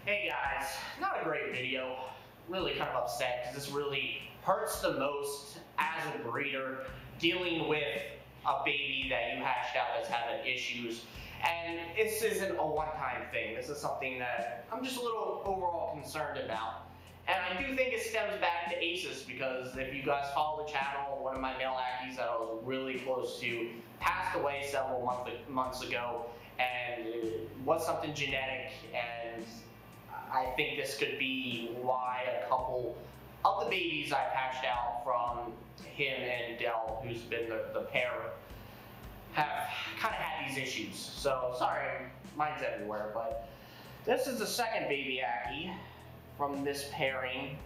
Hey guys, not a great video. Really kind of upset because this really hurts the most as a breeder, dealing with a baby that you hatched out that's having issues. And this isn't a one-time thing. This is something that I'm just a little overall concerned about. And I do think it stems back to Aces, because if you guys follow the channel, one of my male Ackies that I was really close to passed away several months ago, and it was something genetic, and I think this could be why a couple of the babies I've hatched out from him and Dell, who's been the pair, have kind of had these issues. So sorry, mine's everywhere, but this is the second baby Ackie from this pairing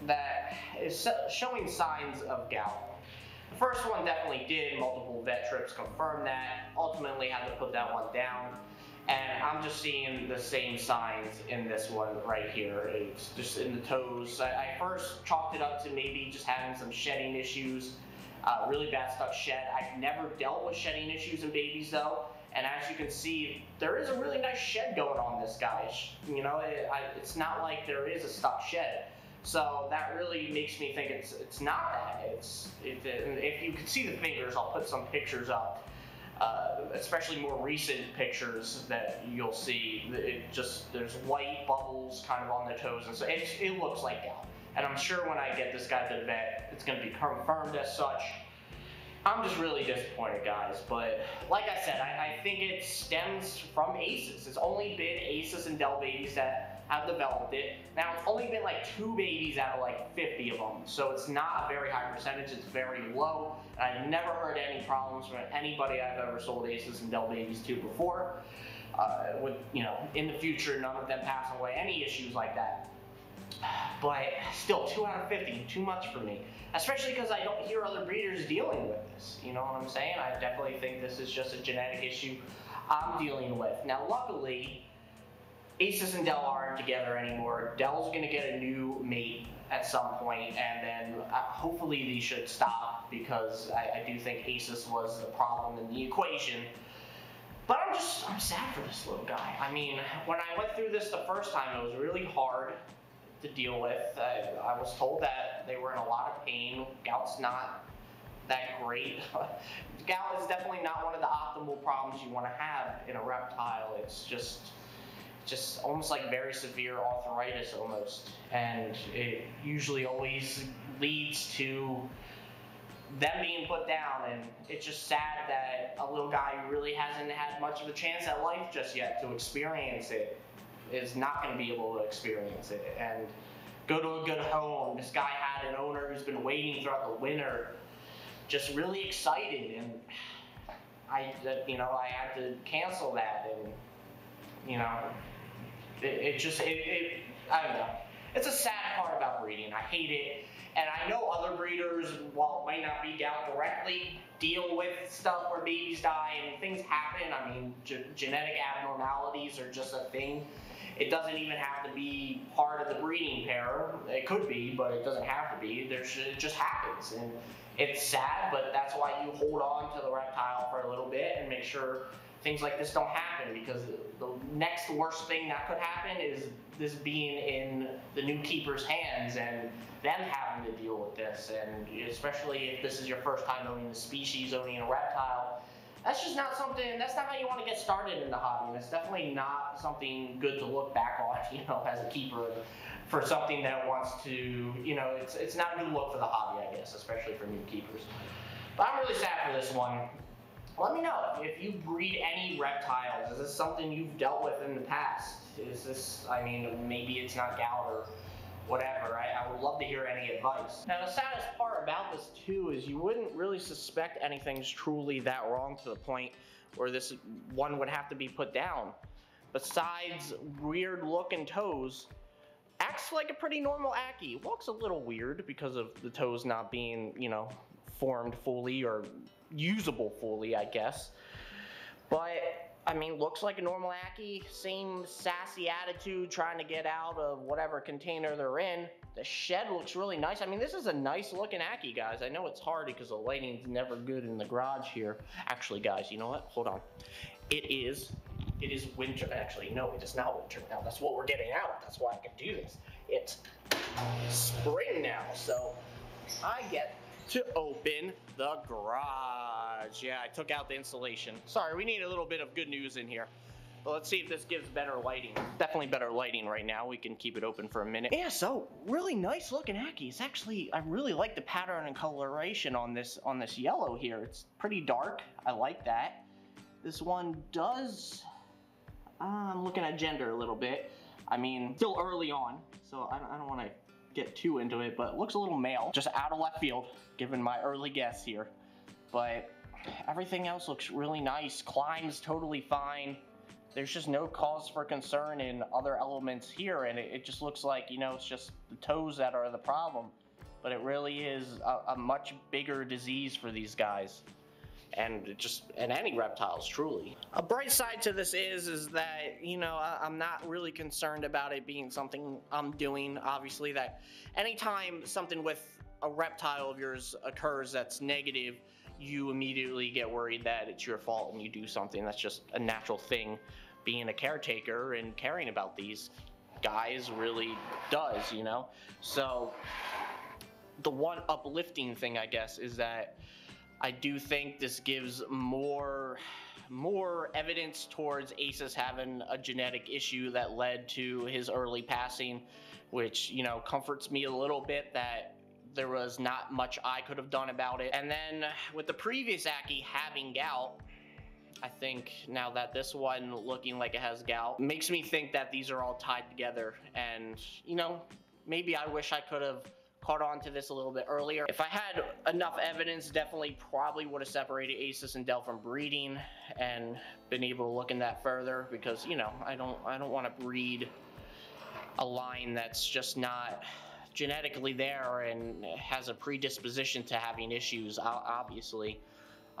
that is showing signs of gout. The first one definitely did. Multiple vet trips confirmed that. Ultimately had to put that one down. And I'm just seeing the same signs in this one right here. It's just in the toes. I first chalked it up to maybe just having some shedding issues. Really bad stuck shed. I've never dealt with shedding issues in babies though. And as you can see, there is a really nice shed going on this guy. You know, it's not like there is a stuck shed. So that really makes me think it's not that. If you can see the fingers, I'll put some pictures up. Especially more recent pictures that you'll see. There's white bubbles kind of on the toes, and so it looks like gout. And I'm sure when I get this guy to the vet, it's going to be confirmed as such. I'm just really disappointed, guys. But like I said, I think it stems from Aces. It's only been Aces and Dell babies that have developed it. Now, it's only been like 2 babies out of like 50 of them. So it's not a very high percentage. It's very low. And I've never heard any problems from anybody I've ever sold Aces and Dell babies to before. With, you know, in the future, none of them passing away, any issues like that. But still, 2 out of 50, too much for me. Especially because I don't hear other breeders dealing with this. You know what I'm saying? I definitely think this is just a genetic issue I'm dealing with. Now, luckily, Aces and Dell aren't together anymore. Dell's going to get a new mate at some point, and then hopefully these should stop, because I do think Aces was the problem in the equation. But I'm sad for this little guy. I mean, when I went through this the first time, it was really hard to deal with. I was told that they were in a lot of pain. Gout's not that great. Gout is definitely not one of the optimal problems you want to have in a reptile. It's just almost like very severe arthritis almost, and it usually always leads to them being put down. And it's just sad that a little guy who really hasn't had much of a chance at life just yet to experience it is not going to be able to experience it and go to a good home. This guy had an owner who's been waiting throughout the winter, just really excited, and I had to cancel that. And you know, I don't know. It's a sad part about breeding. I hate it. And I know other breeders, while it might not be gout directly, deal with stuff where babies die and things happen. I mean, genetic abnormalities are just a thing. It doesn't even have to be part of the breeding pair. It could be, but it doesn't have to be. It just happens. And it's sad, but that's why you hold on to the reptile for a little bit and make sure things like this don't happen, because the next worst thing that could happen is this being in the new keeper's hands and them having to deal with this. And especially if this is your first time owning the species, owning a reptile, that's just not something, that's not how you want to get started in the hobby. And it's definitely not something good to look back on, you know, as a keeper for something that wants to, you know, it's not a good look for the hobby, I guess, especially for new keepers. But I'm really sad for this one. Let me know if you breed any reptiles. Is this something you've dealt with in the past? Is this, I mean, maybe it's not gout or whatever. I would love to hear any advice. Now, the saddest part about this too is you wouldn't really suspect anything's truly that wrong to the point where this one would have to be put down. Besides weird looking toes, acts like a pretty normal Ackie. Walks a little weird because of the toes not being, you know, formed fully or usable fully, I guess. But I mean, looks like a normal Ackie. Same sassy attitude, trying to get out of whatever container they're in. The shed looks really nice. I mean, this is a nice looking Ackie, guys. I know it's hard because the lighting's never good in the garage here. Actually, guys, you know what? Hold on. It is It is winter. Actually, no, it is not winter now. That's what we're getting out of. That's why I can do this. It's spring now, so I get to open the garage. Yeah, I took out the insulation. Sorry, we need a little bit of good news in here. But let's see if this gives better lighting. Definitely better lighting right now. We can keep it open for a minute. Yeah, so really nice looking Ackie. It's actually, I really like the pattern and coloration on this yellow here. It's pretty dark. I like that. This one does, I'm looking at gender a little bit. I mean, still early on, so I don't want to get too into it, but it looks a little male. Just out of left field, given my early guess here. But everything else looks really nice. Climbs totally fine. There's just no cause for concern in other elements here, and it just looks like, you know, it's just the toes that are the problem. But it really is a much bigger disease for these guys. And any reptiles, truly. A bright side to this is that, you know, I'm not really concerned about it being something I'm doing. Obviously, that anytime something with a reptile of yours occurs that's negative, you immediately get worried that it's your fault and you do something. That's just a natural thing being a caretaker and caring about these guys really does, you know? So the one uplifting thing, I guess, is that I do think this gives more evidence towards Aces having a genetic issue that led to his early passing, which, you know, comforts me a little bit that there was not much I could have done about it. And then with the previous Ackie having gout, I think now that this one looking like it has gout makes me think that these are all tied together. And, you know, maybe I wish I could have caught on to this a little bit earlier. If I had enough evidence, definitely probably would have separated Aces and Del from breeding and been able to look in that further, because, you know, I don't want to breed a line that's just not genetically there and has a predisposition to having issues, obviously.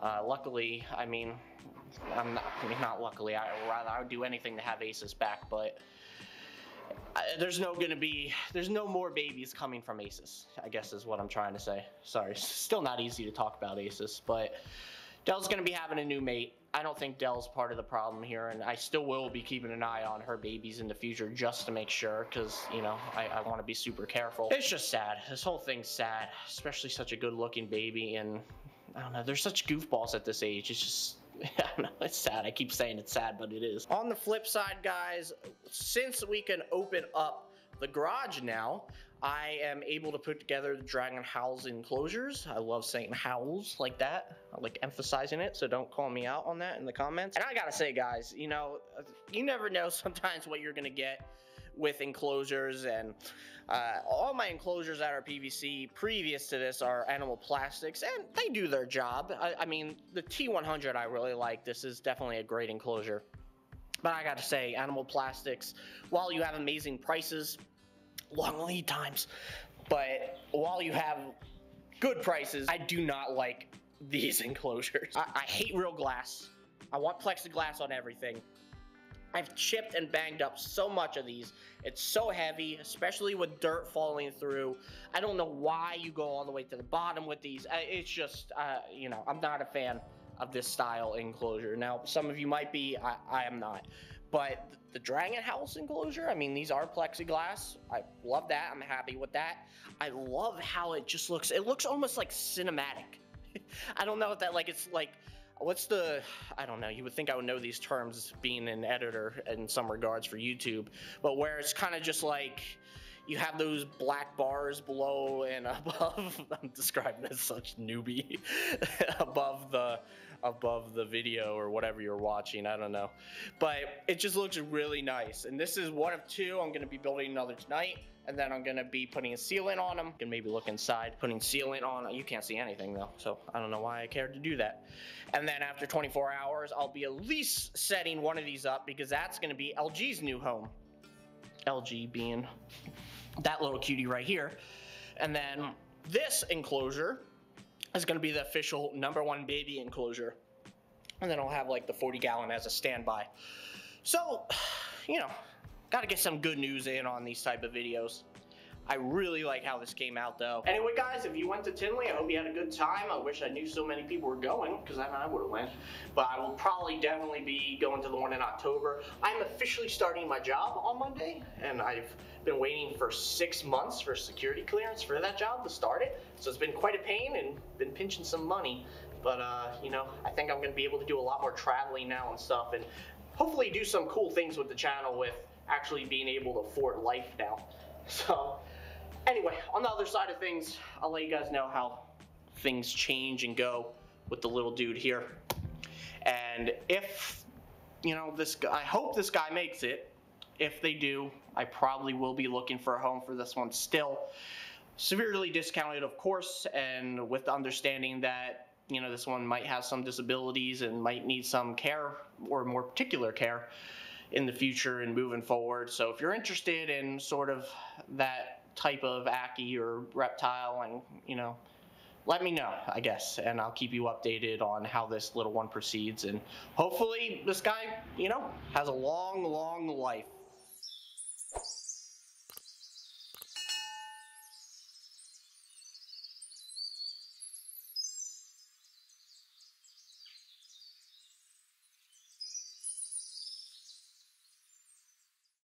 Luckily, I mean, not luckily, I would do anything to have Aces back, but there's no more babies coming from Aces, I guess is what I'm trying to say. Sorry, it's still not easy to talk about Aces, but Del's gonna be having a new mate. I don't think Del's part of the problem here, and I still will be keeping an eye on her babies in the future just to make sure, because, you know, I want to be super careful. It's just sad. This whole thing's sad, especially such a good-looking baby, and I don't know, they're such goofballs at this age. It's just, I don't know, it's sad. I keep saying it's sad, but it is. On the flip side, guys, since we can open up the garage now, I am able to put together the Dragon Howls enclosures. I love saying howls like that. I like emphasizing it, so don't call me out on that in the comments. And I gotta say, guys, you know, you never know sometimes what you're gonna get with enclosures, and all my enclosures that are PVC previous to this are animal plastics, and they do their job. I mean, the T100 I really like. This is definitely a great enclosure. But I gotta say, animal plastics, while you have amazing prices, long lead times, but while you have good prices, I do not like these enclosures. I hate real glass. I want plexiglass on everything. I've chipped and banged up so much of these. It's so heavy, especially with dirt falling through. I don't know why you go all the way to the bottom with these. It's just, you know, I'm not a fan of this style enclosure. Now, some of you might be, I am not. But the Dragon House enclosure, I mean, these are plexiglass. I love that. I'm happy with that. I love how it just looks. It looks almost like cinematic. I don't know if that, like, it's like, what's the, I don't know, you would think I would know these terms being an editor in some regards for YouTube, but where it's kind of just like, you have those black bars below and above, I'm describing as such newbie, above the video or whatever you're watching, I don't know. But it just looks really nice. And this is one of two. I'm gonna be building another tonight, and then I'm gonna be putting a sealant on them. And maybe look inside, putting sealant on. You can't see anything though, so I don't know why I cared to do that. And then after 24 hours, I'll be at least setting one of these up, because that's gonna be LG's new home. LG being that little cutie right here. And then this enclosure is going to be the official #1 baby enclosure. And then I'll have like the 40-gallon as a standby. So, you know, got to get some good news in on these type of videos. I really like how this came out though. Anyway guys, if you went to Tinley, I hope you had a good time. I wish I knew so many people were going, because then I would have went. But I will probably definitely be going to the one in October. I'm officially starting my job on Monday, and I've been waiting for 6 months for security clearance for that job to start it. So it's been quite a pain and been pinching some money. But you know, I think I'm going to be able to do a lot more traveling now and stuff, and hopefully do some cool things with the channel with actually being able to afford life now. So anyway, on the other side of things, I'll let you guys know how things change and go with the little dude here. And if, you know, this guy, I hope this guy makes it. If they do, I probably will be looking for a home for this one still. Severely discounted, of course, and with the understanding that, you know, this one might have some disabilities and might need some care, or more particular care, in the future and moving forward. So if you're interested in sort of that type of Ackie or Reptile, and, you know, let me know, I guess, and I'll keep you updated on how this little one proceeds, and hopefully this guy, you know, has a long, long life.